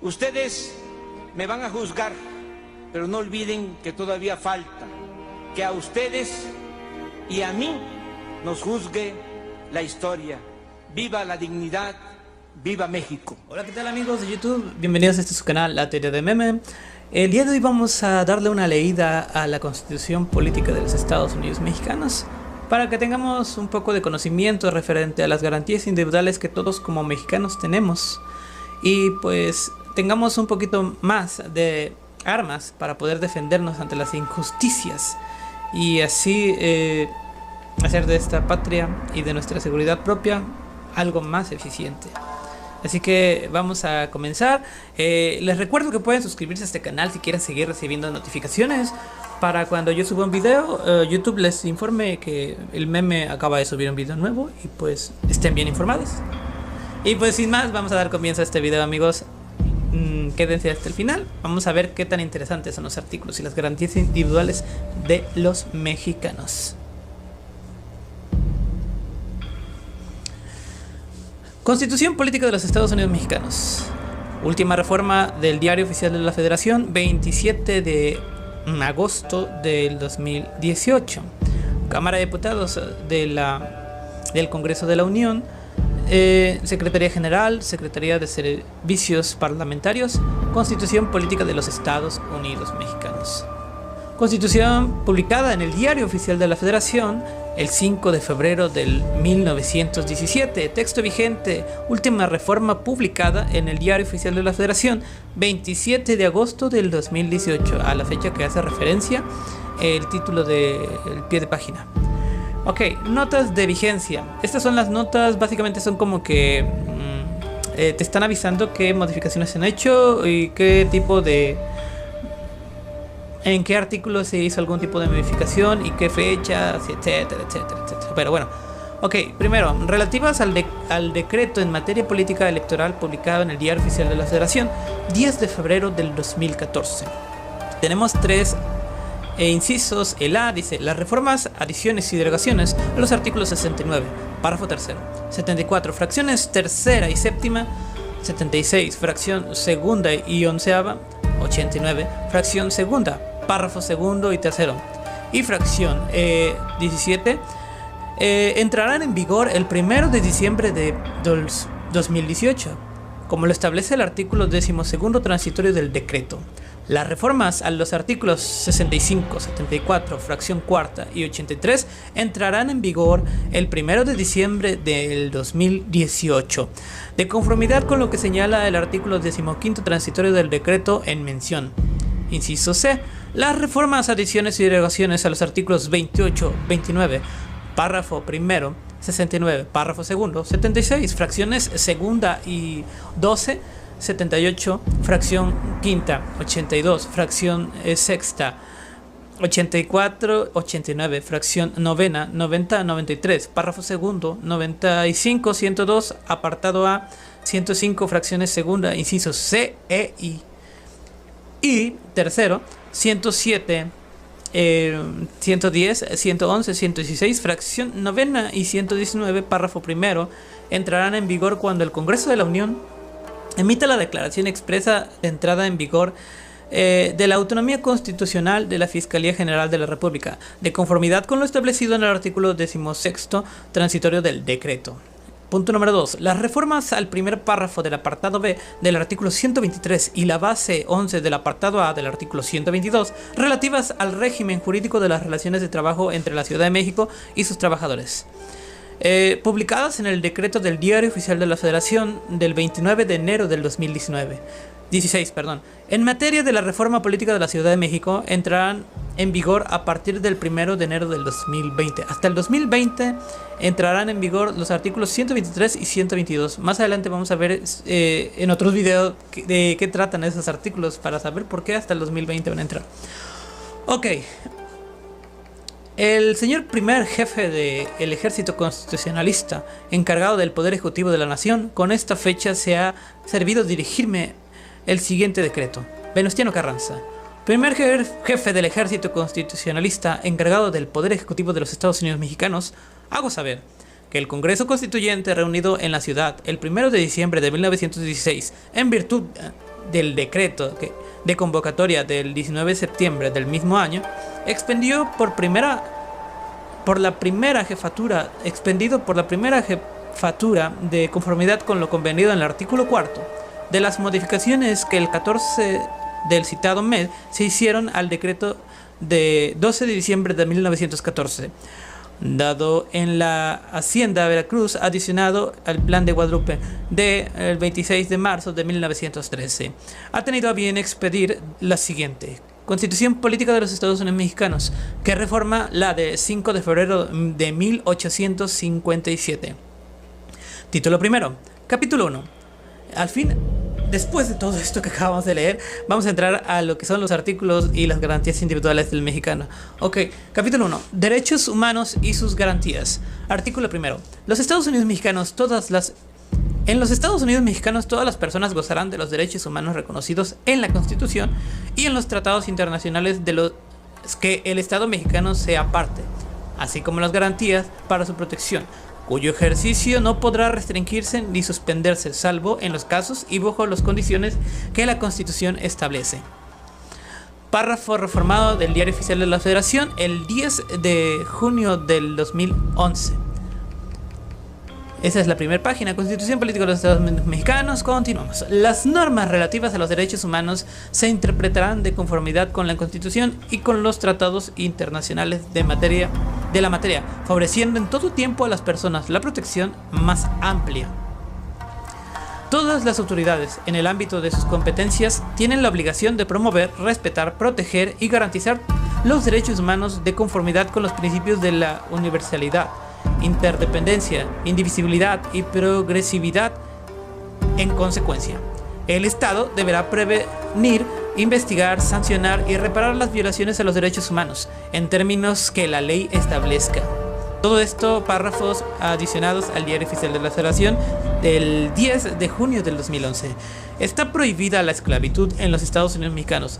Ustedes me van a juzgar, pero no olviden que todavía falta que a ustedes y a mí nos juzgue la historia. ¡Viva la dignidad! ¡Viva México! Hola, ¿qué tal amigos de YouTube? Bienvenidos a este su canal, La Teoría de Meme. El día de hoy vamos a darle una leída a la Constitución Política de los Estados Unidos Mexicanos para que tengamos un poco de conocimiento referente a las garantías individuales que todos como mexicanos tenemos y pues tengamos un poquito más de armas para poder defendernos ante las injusticias y así hacer de esta patria y de nuestra seguridad propia algo más eficiente. Así que vamos a comenzar. Les recuerdo que pueden suscribirse a este canal si quieren seguir recibiendo notificaciones para cuando yo suba un video, YouTube les informe que el meme acaba de subir un video nuevo y pues estén bien informados. Y pues sin más, vamos a dar comienzo a este video, amigos. Quédense hasta el final. Vamos a ver qué tan interesantes son los artículos y las garantías individuales de los mexicanos. Constitución Política de los Estados Unidos Mexicanos. Última reforma del Diario Oficial de la Federación, 27 de agosto del 2018. Cámara de Diputados del Congreso de la Unión, Secretaría General, Secretaría de Servicios Parlamentarios, Constitución Política de los Estados Unidos Mexicanos. Constitución publicada en el Diario Oficial de la Federación el 5 de febrero del 1917. Texto vigente. Última reforma publicada en el Diario Oficial de la Federación 27 de agosto del 2018. A la fecha que hace referencia el título del pie de página. Ok, notas de vigencia. Estas son las notas, básicamente son como que te están avisando qué modificaciones se han hecho y qué tipo de... en qué artículo se hizo algún tipo de modificación y qué fechas, etcétera, etcétera, etcétera. Pero bueno, ok, primero, relativas al decreto en materia política electoral publicado en el Diario Oficial de la Federación, 10 de febrero del 2014. Tenemos tres incisos. El A dice: las reformas, adiciones y derogaciones a los artículos 69, párrafo tercero, 74, fracciones tercera y séptima, 76, fracción segunda y onceava, 89, fracción segunda, párrafo segundo y tercero, y fracción 17, entrarán en vigor el 1 de diciembre de 2018, como lo establece el artículo 12º transitorio del decreto. Las reformas a los artículos 65, 74, fracción cuarta y 83 entrarán en vigor el 1 de diciembre del 2018, de conformidad con lo que señala el artículo 15º transitorio del decreto en mención. Inciso C. Las reformas, adiciones y derogaciones a los artículos 28, 29, párrafo primero, 69, párrafo segundo, 76, fracciones segunda y 12, 78, fracción quinta, 82, fracción sexta, 84, 89, fracción novena, 90, 93, párrafo segundo, 95, 102, apartado A, 105, fracciones segunda, incisos C, E, I. Y tercero, 107, 110, 111, 116, fracción novena y 119, párrafo primero, entrarán en vigor cuando el Congreso de la Unión emita la declaración expresa de entrada en vigor de la autonomía constitucional de la Fiscalía General de la República, de conformidad con lo establecido en el artículo 16º transitorio del decreto. Punto número 2. Las reformas al primer párrafo del apartado B del artículo 123 y la base 11 del apartado A del artículo 122, relativas al régimen jurídico de las relaciones de trabajo entre la Ciudad de México y sus trabajadores. Publicadas en el decreto del Diario Oficial de la Federación del 29 de enero del 16, en materia de la reforma política de la Ciudad de México, entrarán en vigor a partir del 1 de enero del 2020. Hasta el 2020 entrarán en vigor los artículos 123 y 122. Más adelante vamos a ver en otros videos de qué tratan esos artículos para saber por qué hasta el 2020 van a entrar. Ok. El señor primer jefe del ejército constitucionalista, encargado del poder ejecutivo de la nación, con esta fecha se ha servido dirigirme el siguiente decreto. Venustiano Carranza, primer jefe del ejército constitucionalista, encargado del poder ejecutivo de los Estados Unidos Mexicanos, hago saber que el Congreso Constituyente reunido en la ciudad el 1 de diciembre de 1916, en virtud del decreto de convocatoria del 19 de septiembre del mismo año, expendido por la primera jefatura de conformidad con lo convenido en el artículo 4 de las modificaciones que el 14 del citado mes se hicieron al decreto de 12 de diciembre de 1914, dado en la Hacienda Veracruz, adicionado al Plan de Guadalupe del 26 de marzo de 1913. Ha tenido a bien expedir la siguiente Constitución Política de los Estados Unidos Mexicanos, que reforma la de 5 de febrero de 1857. Título primero. Capítulo 1. Al fin, después de todo esto que acabamos de leer, vamos a entrar a lo que son los artículos y las garantías individuales del mexicano. Ok, capítulo 1. Derechos humanos y sus garantías. Artículo primero. En los Estados Unidos mexicanos todas las personas gozarán de los derechos humanos reconocidos en la Constitución y en los tratados internacionales de los que el Estado mexicano sea parte, así como las garantías para su protección, cuyo ejercicio no podrá restringirse ni suspenderse, salvo en los casos y bajo las condiciones que la Constitución establece. Párrafo reformado del Diario Oficial de la Federación el 10 de junio del 2011. Esa es la primera página. Constitución Política de los Estados Mexicanos. Continuamos. Las normas relativas a los derechos humanos se interpretarán de conformidad con la Constitución y con los tratados internacionales de la materia, favoreciendo en todo tiempo a las personas la protección más amplia. Todas las autoridades, en el ámbito de sus competencias, tienen la obligación de promover, respetar, proteger y garantizar los derechos humanos de conformidad con los principios de la universalidad, interdependencia, indivisibilidad y progresividad. En consecuencia, el Estado deberá prevenir, investigar, sancionar y reparar las violaciones a los derechos humanos en términos que la ley establezca. Todo esto, párrafos adicionados al Diario Oficial de la Federación del 10 de junio del 2011. Está prohibida la esclavitud en los Estados Unidos mexicanos.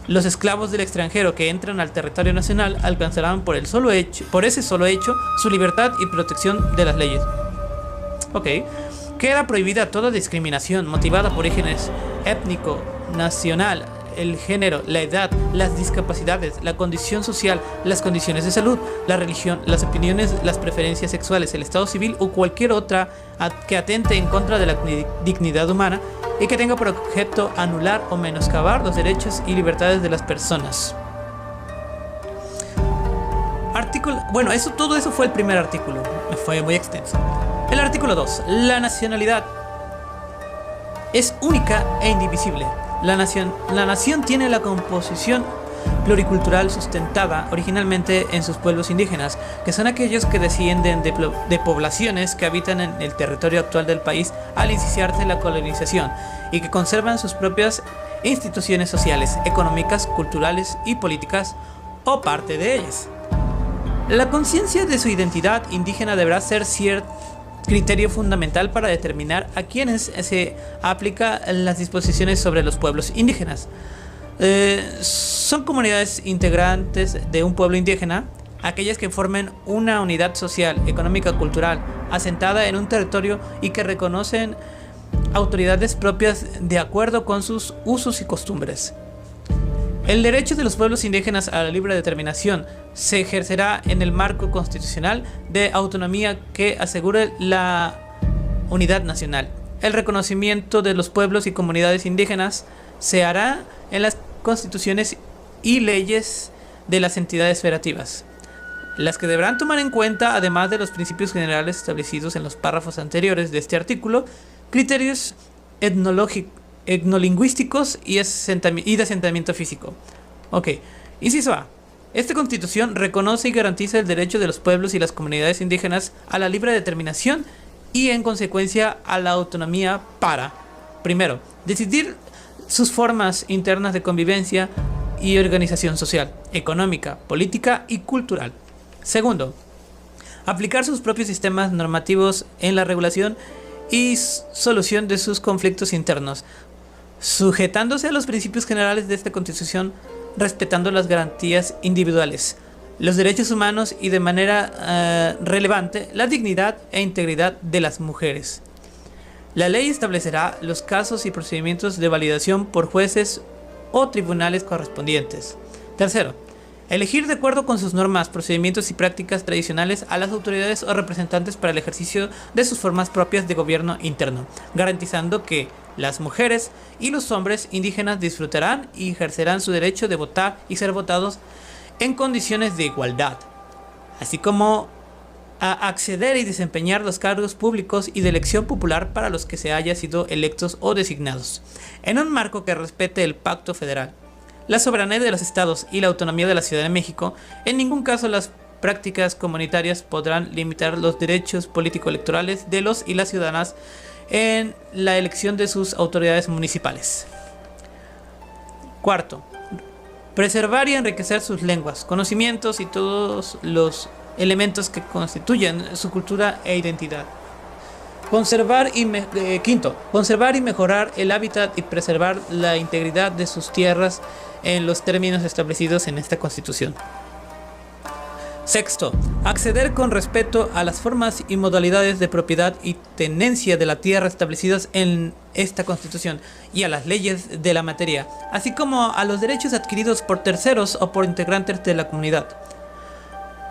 Los esclavos del extranjero que entran al territorio nacional alcanzarán por ese solo hecho su libertad y protección de las leyes. Ok. Queda prohibida toda discriminación motivada por orígenes étnico, nacional, el género, la edad, las discapacidades, la condición social, las condiciones de salud, la religión, las opiniones, las preferencias sexuales, el estado civil o cualquier otra que atente en contra de la dignidad humana y que tenga por objeto anular o menoscabar los derechos y libertades de las personas. Todo eso fue el primer artículo. Fue muy extenso. El artículo 2. La nacionalidad es única e indivisible. La nación tiene la composición pluricultural sustentada originalmente en sus pueblos indígenas, que son aquellos que descienden de poblaciones que habitan en el territorio actual del país al iniciarse la colonización y que conservan sus propias instituciones sociales, económicas, culturales y políticas o parte de ellas. La conciencia de su identidad indígena deberá ser criterio fundamental para determinar a quienes se aplican las disposiciones sobre los pueblos indígenas. Son comunidades integrantes de un pueblo indígena, aquellas que formen una unidad social, económica, cultural, asentada en un territorio y que reconocen autoridades propias de acuerdo con sus usos y costumbres. El derecho de los pueblos indígenas a la libre determinación se ejercerá en el marco constitucional de autonomía que asegure la unidad nacional. El reconocimiento de los pueblos y comunidades indígenas se hará en las constituciones y leyes de las entidades federativas, las que deberán tomar en cuenta, además de los principios generales establecidos en los párrafos anteriores de este artículo, criterios etnolingüísticos y de asentamiento físico. Ok, inciso A. Esta Constitución reconoce y garantiza el derecho de los pueblos y las comunidades indígenas a la libre determinación y, en consecuencia, a la autonomía para, primero, decidir sus formas internas de convivencia y organización social, económica, política y cultural. Segundo, aplicar sus propios sistemas normativos en la regulación y solución de sus conflictos internos, sujetándose a los principios generales de esta Constitución, respetando las garantías individuales, los derechos humanos y de manera relevante la dignidad e integridad de las mujeres. La ley establecerá los casos y procedimientos de validación por jueces o tribunales correspondientes. Tercero, elegir de acuerdo con sus normas, procedimientos y prácticas tradicionales a las autoridades o representantes para el ejercicio de sus formas propias de gobierno interno, garantizando que las mujeres y los hombres indígenas disfrutarán y ejercerán su derecho de votar y ser votados en condiciones de igualdad, así como a acceder y desempeñar los cargos públicos y de elección popular para los que se haya sido electos o designados, en un marco que respete el Pacto Federal, la soberanía de los estados y la autonomía de la Ciudad de México. En ningún caso las prácticas comunitarias podrán limitar los derechos político-electorales de los y las ciudadanas en la elección de sus autoridades municipales. Cuarto, preservar y enriquecer sus lenguas, conocimientos y todos los elementos que constituyen su cultura e identidad. Quinto, conservar y mejorar el hábitat y preservar la integridad de sus tierras en los términos establecidos en esta Constitución. Sexto, acceder con respeto a las formas y modalidades de propiedad y tenencia de la tierra establecidas en esta Constitución y a las leyes de la materia, así como a los derechos adquiridos por terceros o por integrantes de la comunidad,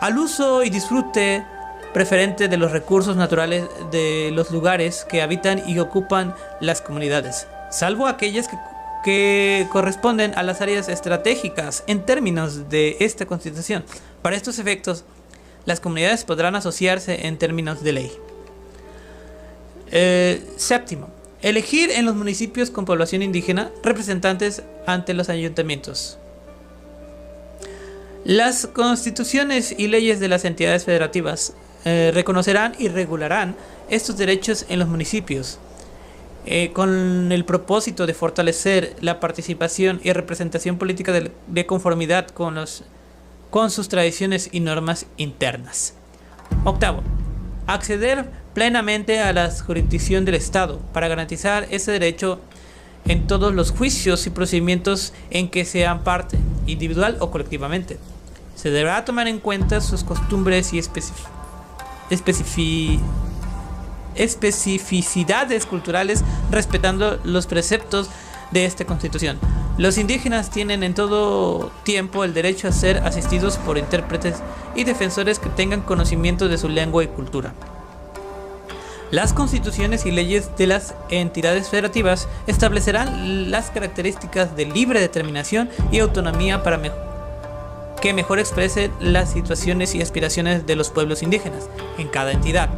al uso y disfrute preferente de los recursos naturales de los lugares que habitan y ocupan las comunidades, salvo aquellas que corresponden a las áreas estratégicas en términos de esta Constitución. Para estos efectos, las comunidades podrán asociarse en términos de ley. Séptimo, elegir en los municipios con población indígena representantes ante los ayuntamientos. Las constituciones y leyes de las entidades federativas reconocerán y regularán estos derechos en los municipios, con el propósito de fortalecer la participación y representación política de conformidad con sus tradiciones y normas internas. Octavo, acceder plenamente a la jurisdicción del Estado para garantizar ese derecho en todos los juicios y procedimientos en que sean parte, individual o colectivamente. Se deberá tomar en cuenta sus costumbres y especificidades culturales, respetando los preceptos de esta Constitución. Los indígenas tienen en todo tiempo el derecho a ser asistidos por intérpretes y defensores que tengan conocimiento de su lengua y cultura. Las constituciones y leyes de las entidades federativas establecerán las características de libre determinación y autonomía para que mejor expresen las situaciones y aspiraciones de los pueblos indígenas en cada entidad,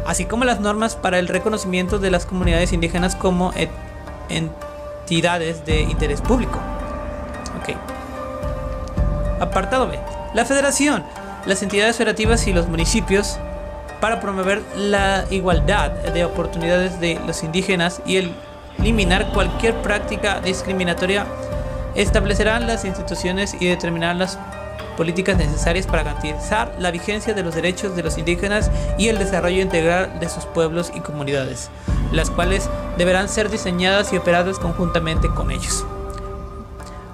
así como las normas para el reconocimiento de las comunidades indígenas como entidades de interés público. Apartado B. La Federación, las entidades federativas y los municipios, para promover la igualdad de oportunidades de los indígenas y eliminar cualquier práctica discriminatoria, establecerán las instituciones y determinarán las políticas necesarias para garantizar la vigencia de los derechos de los indígenas y el desarrollo integral de sus pueblos y comunidades, las cuales deberán ser diseñadas y operadas conjuntamente con ellos.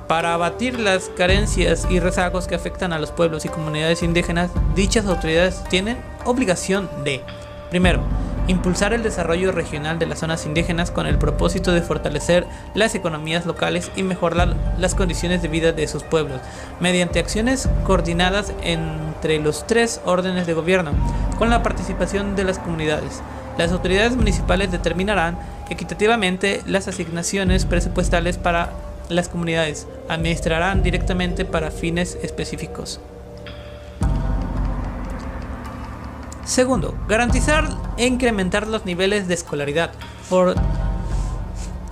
Para abatir las carencias y rezagos que afectan a los pueblos y comunidades indígenas, dichas autoridades tienen obligación de, primero, impulsar el desarrollo regional de las zonas indígenas con el propósito de fortalecer las economías locales y mejorar las condiciones de vida de sus pueblos, mediante acciones coordinadas entre los tres órdenes de gobierno, con la participación de las comunidades. Las autoridades municipales determinarán equitativamente las asignaciones presupuestales para las comunidades, administrarán directamente para fines específicos. Segundo, garantizar e incrementar los niveles de escolaridad,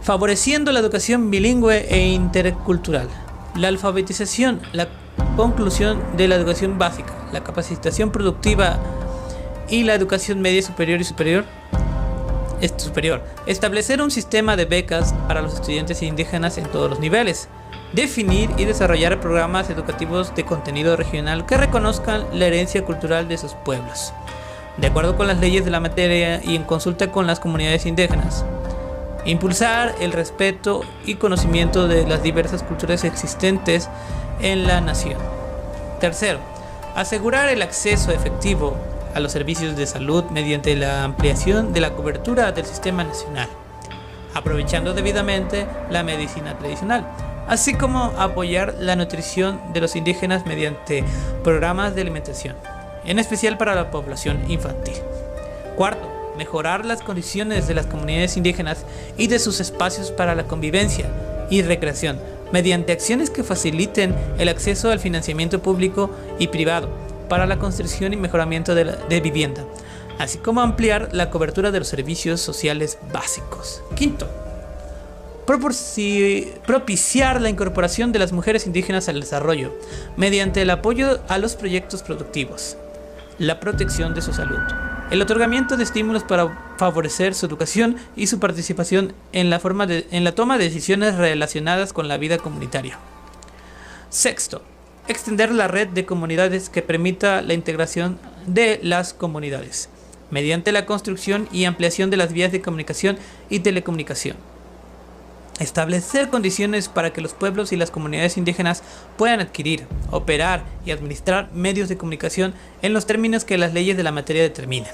favoreciendo la educación bilingüe e intercultural, la alfabetización, la conclusión de la educación básica, la capacitación productiva y la educación media superior y superior. Establecer un sistema de becas para los estudiantes indígenas en todos los niveles. Definir y desarrollar programas educativos de contenido regional que reconozcan la herencia cultural de sus pueblos, de acuerdo con las leyes de la materia y en consulta con las comunidades indígenas. Impulsar el respeto y conocimiento de las diversas culturas existentes en la nación. Tercero, asegurar el acceso efectivo a los servicios de salud mediante la ampliación de la cobertura del sistema nacional, aprovechando debidamente la medicina tradicional, así como apoyar la nutrición de los indígenas mediante programas de alimentación, en especial para la población infantil. Cuarto, mejorar las condiciones de las comunidades indígenas y de sus espacios para la convivencia y recreación, mediante acciones que faciliten el acceso al financiamiento público y privado para la construcción y mejoramiento de vivienda, así como ampliar la cobertura de los servicios sociales básicos. Quinto, propiciar la incorporación de las mujeres indígenas al desarrollo mediante el apoyo a los proyectos productivos, la protección de su salud, el otorgamiento de estímulos para favorecer su educación y su participación en la toma de decisiones relacionadas con la vida comunitaria. Sexto, extender la red de comunidades que permita la integración de las comunidades mediante la construcción y ampliación de las vías de comunicación y telecomunicación. Establecer condiciones para que los pueblos y las comunidades indígenas puedan adquirir, operar y administrar medios de comunicación en los términos que las leyes de la materia determinan.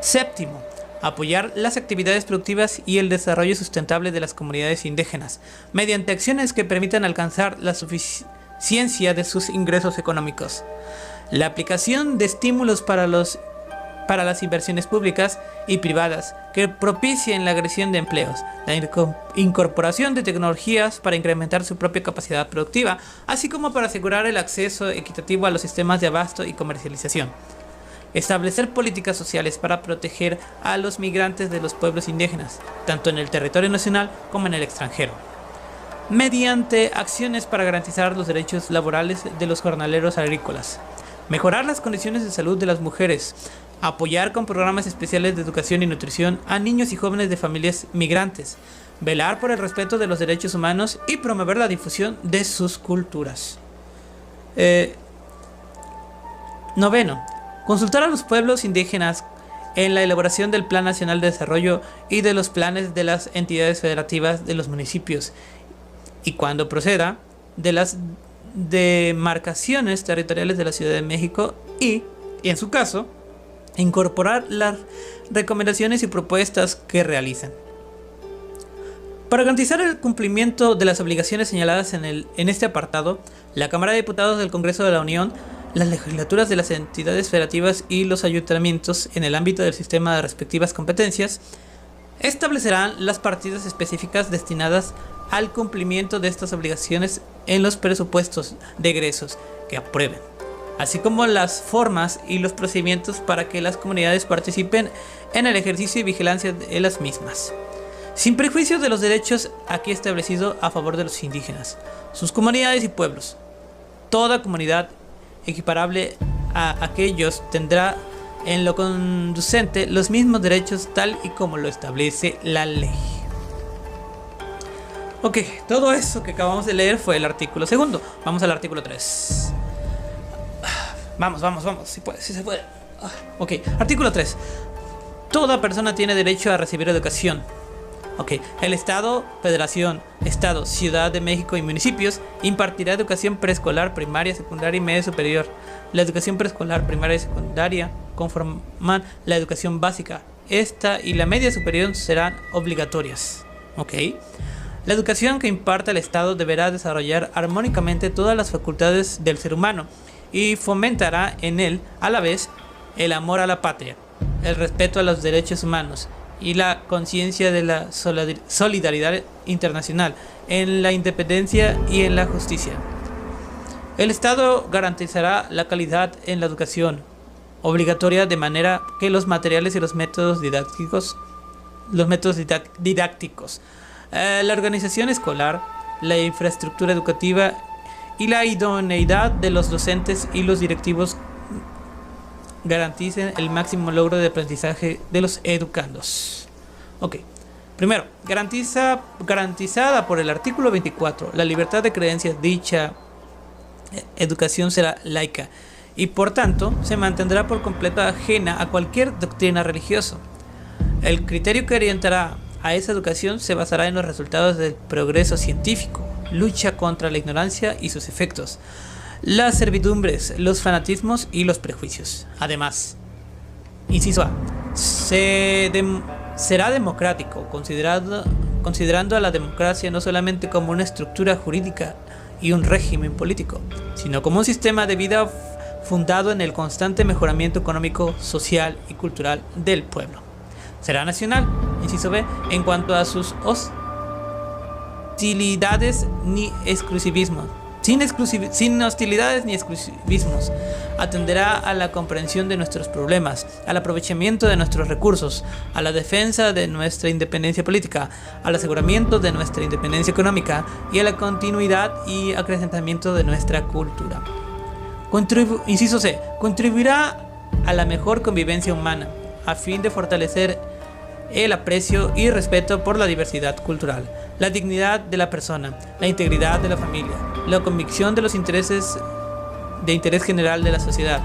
Séptimo, apoyar las actividades productivas y el desarrollo sustentable de las comunidades indígenas, mediante acciones que permitan alcanzar la suficiencia de sus ingresos económicos. La aplicación de estímulos para las inversiones públicas y privadas que propicien la creación de empleos, la incorporación de tecnologías para incrementar su propia capacidad productiva, así como para asegurar el acceso equitativo a los sistemas de abasto y comercialización. Establecer políticas sociales para proteger a los migrantes de los pueblos indígenas, tanto en el territorio nacional como en el extranjero, mediante acciones para garantizar los derechos laborales de los jornaleros agrícolas. Mejorar las condiciones de salud de las mujeres, apoyar con programas especiales de educación y nutrición a niños y jóvenes de familias migrantes, velar por el respeto de los derechos humanos y promover la difusión de sus culturas. Noveno, consultar a los pueblos indígenas en la elaboración del Plan Nacional de Desarrollo y de los planes de las entidades federativas de los municipios y, cuando proceda, de las demarcaciones territoriales de la Ciudad de México y, en su caso, incorporar las recomendaciones y propuestas que realizan. Para garantizar el cumplimiento de las obligaciones señaladas en este apartado, la Cámara de Diputados del Congreso de la Unión, las legislaturas de las entidades federativas y los ayuntamientos en el ámbito del sistema de respectivas competencias establecerán las partidas específicas destinadas al cumplimiento de estas obligaciones en los presupuestos de egresos que aprueben, así como las formas y los procedimientos para que las comunidades participen en el ejercicio y vigilancia de las mismas, sin prejuicio de los derechos aquí establecidos a favor de los indígenas, sus comunidades y pueblos. Toda comunidad equiparable a aquellos tendrá en lo conducente los mismos derechos tal y como lo establece la ley. Ok, todo eso que acabamos de leer fue el artículo segundo. Vamos al artículo 3. Vamos, si se puede. Ok, artículo 3. Toda persona tiene derecho a recibir educación. Ok, el Estado, Federación, Estado, Ciudad de México y municipios impartirá educación preescolar, primaria, secundaria y media superior. La educación preescolar, primaria y secundaria conforman la educación básica. Esta y la media superior serán obligatorias. Ok. La educación que imparta el Estado deberá desarrollar armónicamente todas las facultades del ser humano y fomentará en él, a la vez, el amor a la patria, el respeto a los derechos humanos y la conciencia de la solidaridad internacional, en la independencia y en la justicia. El Estado garantizará la calidad en la educación obligatoria de manera que los materiales y los métodos didácticos, la organización escolar, la infraestructura educativa y la idoneidad de los docentes y los directivos garanticen el máximo logro de aprendizaje de los educandos. Ok, primero, garantizada por el artículo 24, la libertad de creencias. Dicha educación será laica y por tanto se mantendrá por completo ajena a cualquier doctrina religiosa. El criterio que orientará a esa educación se basará en los resultados del progreso científico, lucha contra la ignorancia y sus efectos, las servidumbres, los fanatismos y los prejuicios. Además, Inciso A. Será democrático, considerando a la democracia no solamente como una estructura jurídica y un régimen político, sino como un sistema de vida fundado en el constante mejoramiento económico, social y cultural del pueblo. Será nacional, inciso B, en cuanto a sus hostilidades ni exclusivismos. Sin hostilidades ni exclusivismos. Atenderá a la comprensión de nuestros problemas, al aprovechamiento de nuestros recursos, a la defensa de nuestra independencia política, al aseguramiento de nuestra independencia económica y a la continuidad y acrecentamiento de nuestra cultura. Inciso C. Contribuirá a la mejor convivencia humana, a fin de fortalecer el aprecio y respeto por la diversidad cultural, la dignidad de la persona, la integridad de la familia, la convicción de los intereses de interés general de la sociedad,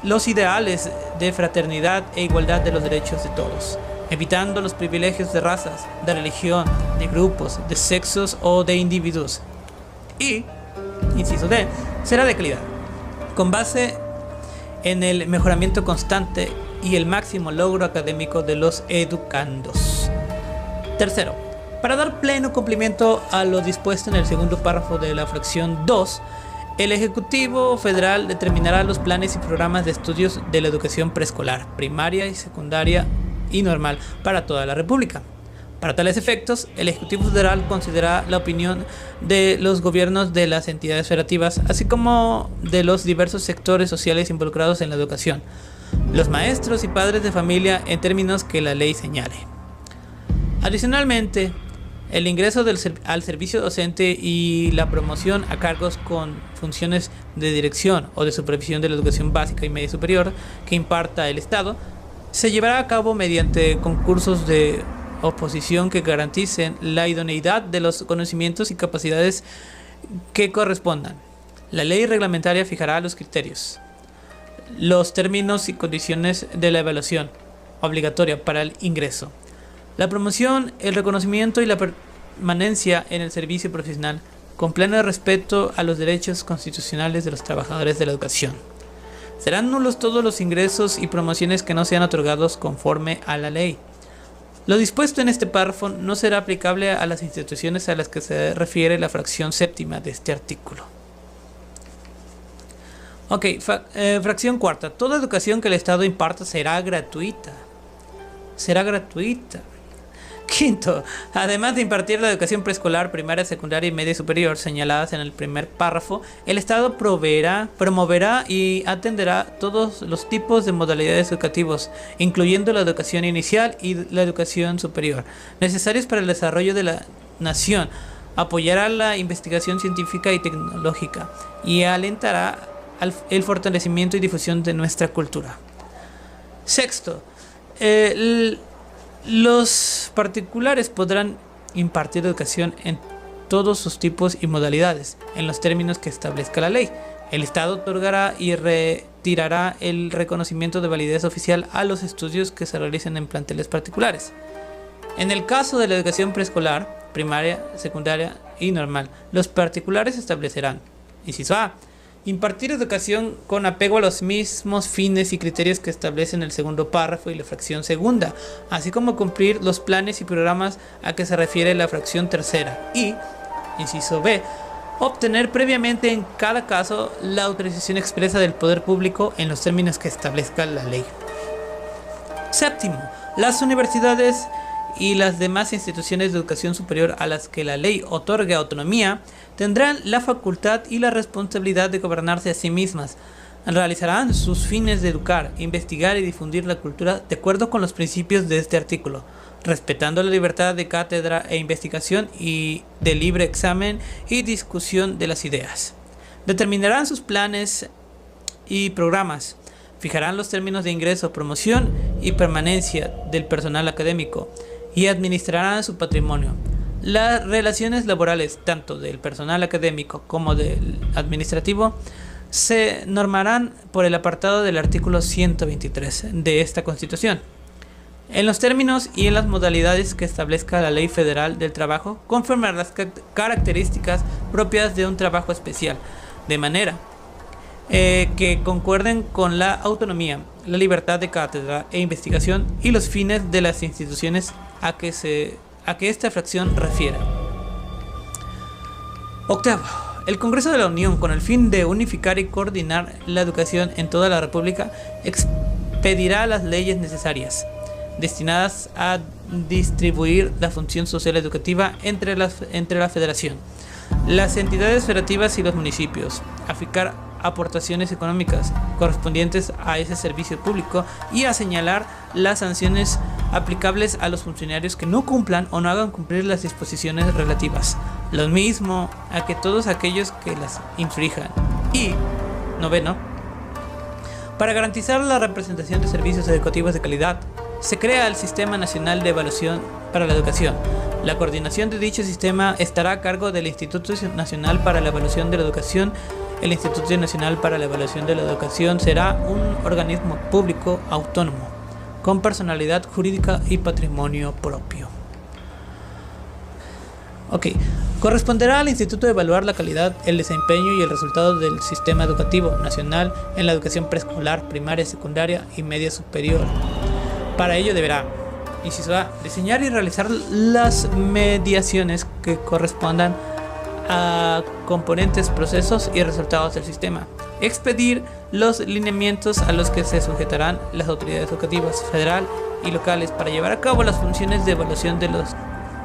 los ideales de fraternidad e igualdad de los derechos de todos, evitando los privilegios de razas, de religión, de grupos, de sexos o de individuos. Y, inciso D, será de calidad, con base en el mejoramiento constante y el máximo logro académico de los educandos. Tercero, para dar pleno cumplimiento a lo dispuesto en el segundo párrafo de la fracción 2, el Ejecutivo Federal determinará los planes y programas de estudios de la educación preescolar, primaria y secundaria y normal para toda la República. Para tales efectos, el Ejecutivo Federal considerará la opinión de los gobiernos de las entidades federativas, así como de los diversos sectores sociales involucrados en la educación, los maestros y padres de familia en términos que la ley señale. Adicionalmente, el ingreso al servicio docente y la promoción a cargos con funciones de dirección o de supervisión de la educación básica y media superior que imparta el Estado se llevará a cabo mediante concursos de oposición que garanticen la idoneidad de los conocimientos y capacidades que correspondan. La ley reglamentaria fijará los criterios, los términos y condiciones de la evaluación obligatoria para el ingreso, la promoción, el reconocimiento y la permanencia en el servicio profesional con pleno respeto a los derechos constitucionales de los trabajadores de la educación. Serán nulos todos los ingresos y promociones que no sean otorgados conforme a la ley. Lo dispuesto en este párrafo no será aplicable a las instituciones a las que se refiere la fracción séptima de este artículo. Ok, fracción cuarta. Toda educación que el Estado imparta será gratuita. Será gratuita. Quinto, además de impartir la educación preescolar, primaria, secundaria y media superior señaladas en el primer párrafo, el Estado promoverá y atenderá todos los tipos de modalidades educativos, incluyendo la educación inicial y la educación superior, necesarios para el desarrollo de la nación, apoyará la investigación científica y tecnológica y alentará el fortalecimiento y difusión de nuestra cultura. Sexto, los particulares podrán impartir educación en todos sus tipos y modalidades, en los términos que establezca la ley. El Estado otorgará y retirará el reconocimiento de validez oficial a los estudios que se realicen en planteles particulares. En el caso de la educación preescolar, primaria, secundaria y normal, los particulares establecerán, inciso A, impartir educación con apego a los mismos fines y criterios que establecen el segundo párrafo y la fracción segunda, así como cumplir los planes y programas a que se refiere la fracción tercera. Y, inciso B, obtener previamente en cada caso la autorización expresa del poder público en los términos que establezca la ley. Séptimo, las universidades y las demás instituciones de educación superior a las que la ley otorgue autonomía tendrán la facultad y la responsabilidad de gobernarse a sí mismas. Realizarán sus fines de educar, investigar y difundir la cultura de acuerdo con los principios de este artículo, respetando la libertad de cátedra e investigación y de libre examen y discusión de las ideas. Determinarán sus planes y programas, fijarán los términos de ingreso, promoción y permanencia del personal académico y administrarán su patrimonio. Las relaciones laborales, tanto del personal académico como del administrativo, se normarán por el apartado del artículo 123 de esta Constitución, en los términos y en las modalidades que establezca la Ley Federal del Trabajo, conforme a las características propias de un trabajo especial, de manera que concuerden con la autonomía, la libertad de cátedra e investigación y los fines de las instituciones a que esta fracción refiere. Octavo, el Congreso de la Unión, con el fin de unificar y coordinar la educación en toda la República, expedirá las leyes necesarias destinadas a distribuir la función social educativa entre la Federación, las entidades federativas y los municipios, a fijar aportaciones económicas correspondientes a ese servicio público y a señalar las sanciones aplicables a los funcionarios que no cumplan o no hagan cumplir las disposiciones relativas, lo mismo a que todos aquellos que las infrijan. Y noveno, para garantizar la representación de servicios educativos de calidad, se crea el Sistema Nacional de Evaluación para la Educación. La coordinación de dicho sistema estará a cargo del Instituto Nacional para la Evaluación de la Educación. El Instituto Nacional para la Evaluación de la Educación será un organismo público autónomo, con personalidad jurídica y patrimonio propio. Corresponderá al Instituto evaluar la calidad, el desempeño y el resultado del Sistema Educativo Nacional en la educación preescolar, primaria, secundaria y media superior. Para ello deberá, inciso A, diseñar y realizar las mediaciones que correspondan a componentes, procesos y resultados del sistema, expedir los lineamientos a los que se sujetarán las autoridades educativas federal y locales para llevar a cabo las funciones de evaluación de los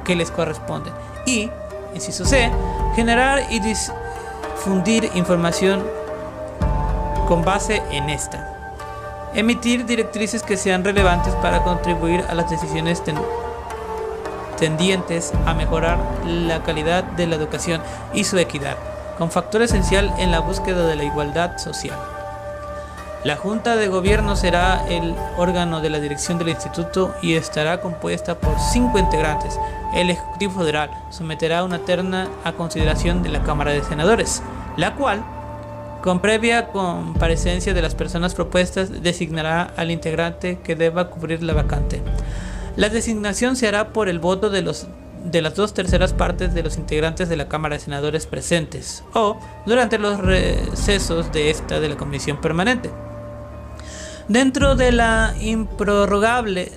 que les corresponden, y, inciso C, generar y difundir información con base en esta, emitir directrices que sean relevantes para contribuir a las decisiones tendientes a mejorar la calidad de la educación y su equidad, con factor esencial en la búsqueda de la igualdad social. La Junta de Gobierno será el órgano de la dirección del instituto y estará compuesta por 5 integrantes. El Ejecutivo Federal someterá una terna a consideración de la Cámara de Senadores, la cual, con previa comparecencia de las personas propuestas, designará al integrante que deba cubrir la vacante. La designación se hará por el voto de las 2/3 partes de los integrantes de la Cámara de Senadores presentes o durante los recesos de la Comisión Permanente. Dentro del improrrogable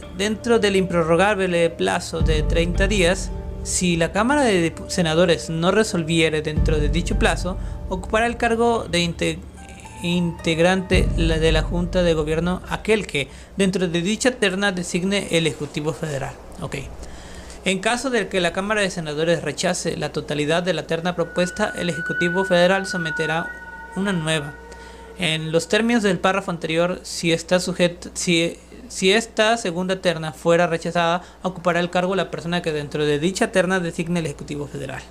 plazo de 30 días, si la Cámara de Senadores no resolviere dentro de dicho plazo, ocupará el cargo de integrante de la Junta de Gobierno aquel que, dentro de dicha terna, designe el Ejecutivo Federal. En caso de que la Cámara de Senadores rechace la totalidad de la terna propuesta, el Ejecutivo Federal someterá una nueva. En los términos del párrafo anterior, si esta segunda terna fuera rechazada, ocupará el cargo la persona que dentro de dicha terna designe el Ejecutivo Federal.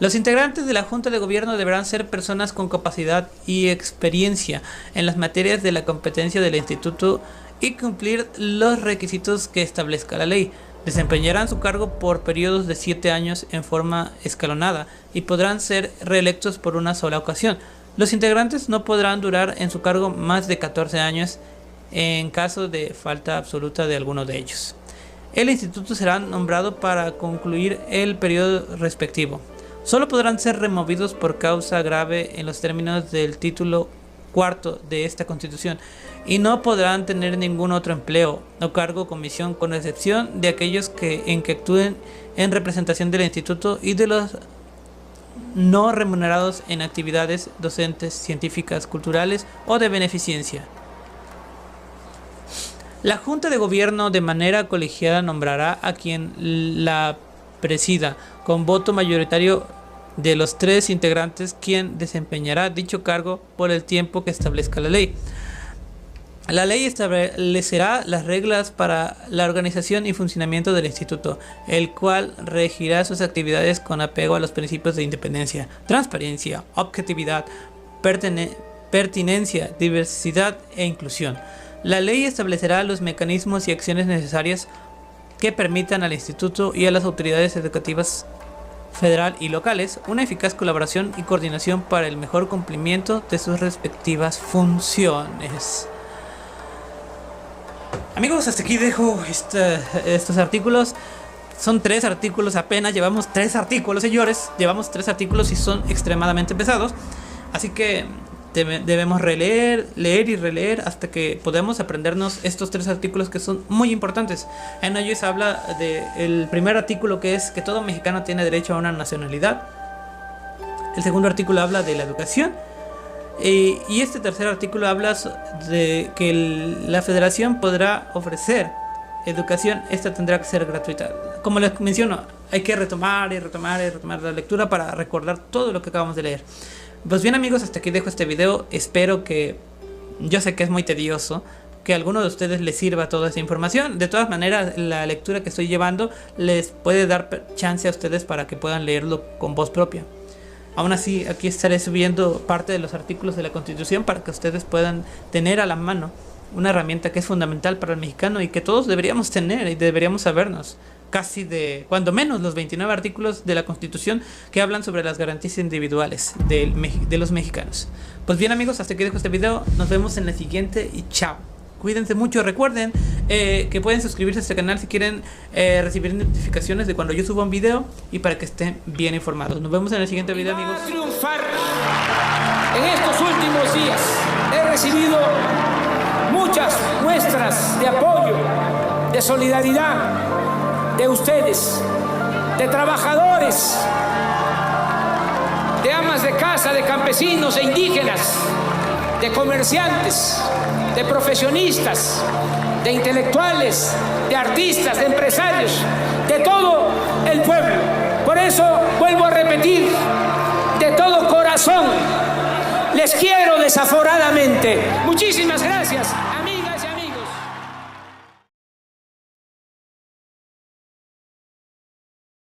Los integrantes de la Junta de Gobierno deberán ser personas con capacidad y experiencia en las materias de la competencia del instituto y cumplir los requisitos que establezca la ley. Desempeñarán su cargo por periodos de 7 años en forma escalonada y podrán ser reelectos por una sola ocasión. Los integrantes no podrán durar en su cargo más de 14 años en caso de falta absoluta de alguno de ellos. El instituto será nombrado para concluir el periodo respectivo. Solo podrán ser removidos por causa grave en los términos del título 4 de esta Constitución y no podrán tener ningún otro empleo o cargo o comisión, con excepción de aquellos que actúen en representación del instituto y de los no remunerados en actividades docentes, científicas, culturales o de beneficencia. La Junta de Gobierno de manera colegiada nombrará a quien la presida con voto mayoritario de los 3 integrantes, quien desempeñará dicho cargo por el tiempo que establezca la ley. La ley establecerá las reglas para la organización y funcionamiento del instituto, el cual regirá sus actividades con apego a los principios de independencia, transparencia, objetividad, pertinencia, diversidad e inclusión. La ley establecerá los mecanismos y acciones necesarias que permitan al instituto y a las autoridades educativas federal y locales una eficaz colaboración y coordinación para el mejor cumplimiento de sus respectivas funciones. Amigos, hasta aquí dejo estos artículos. Son 3 artículos apenas. Llevamos 3 artículos, señores. Llevamos 3 artículos y son extremadamente pesados. Así que debemos leer y releer hasta que podamos aprendernos estos 3 artículos que son muy importantes. En ellos habla del primer artículo, que es que todo mexicano tiene derecho a una nacionalidad. El segundo artículo habla de la educación. Y este tercer artículo habla de que la federación podrá ofrecer educación. Esta tendrá que ser gratuita. Como les menciono, hay que retomar la lectura para recordar todo lo que acabamos de leer. Pues bien, amigos, hasta aquí dejo este video. Espero que, yo sé que es muy tedioso, que a alguno de ustedes les sirva toda esa información. De todas maneras, la lectura que estoy llevando les puede dar chance a ustedes para que puedan leerlo con voz propia. Aún así, aquí estaré subiendo parte de los artículos de la Constitución para que ustedes puedan tener a la mano una herramienta que es fundamental para el mexicano y que todos deberíamos tener y deberíamos sabernos. Casi cuando menos los 29 artículos de la Constitución que hablan sobre las garantías individuales de los mexicanos. Pues bien, amigos, hasta aquí dejo este video. Nos vemos en la siguiente y chao. Cuídense mucho. Recuerden que pueden suscribirse a este canal si quieren recibir notificaciones de cuando yo suba un video y para que estén bien informados. Nos vemos en el siguiente video, amigos. Triunfar. En estos últimos días he recibido muchas muestras de apoyo, de solidaridad de ustedes, de trabajadores, de amas de casa, de campesinos e indígenas, de comerciantes, de profesionistas, de intelectuales, de artistas, de empresarios, de todo el pueblo. Por eso vuelvo a repetir, de todo corazón, les quiero desaforadamente. Muchísimas gracias.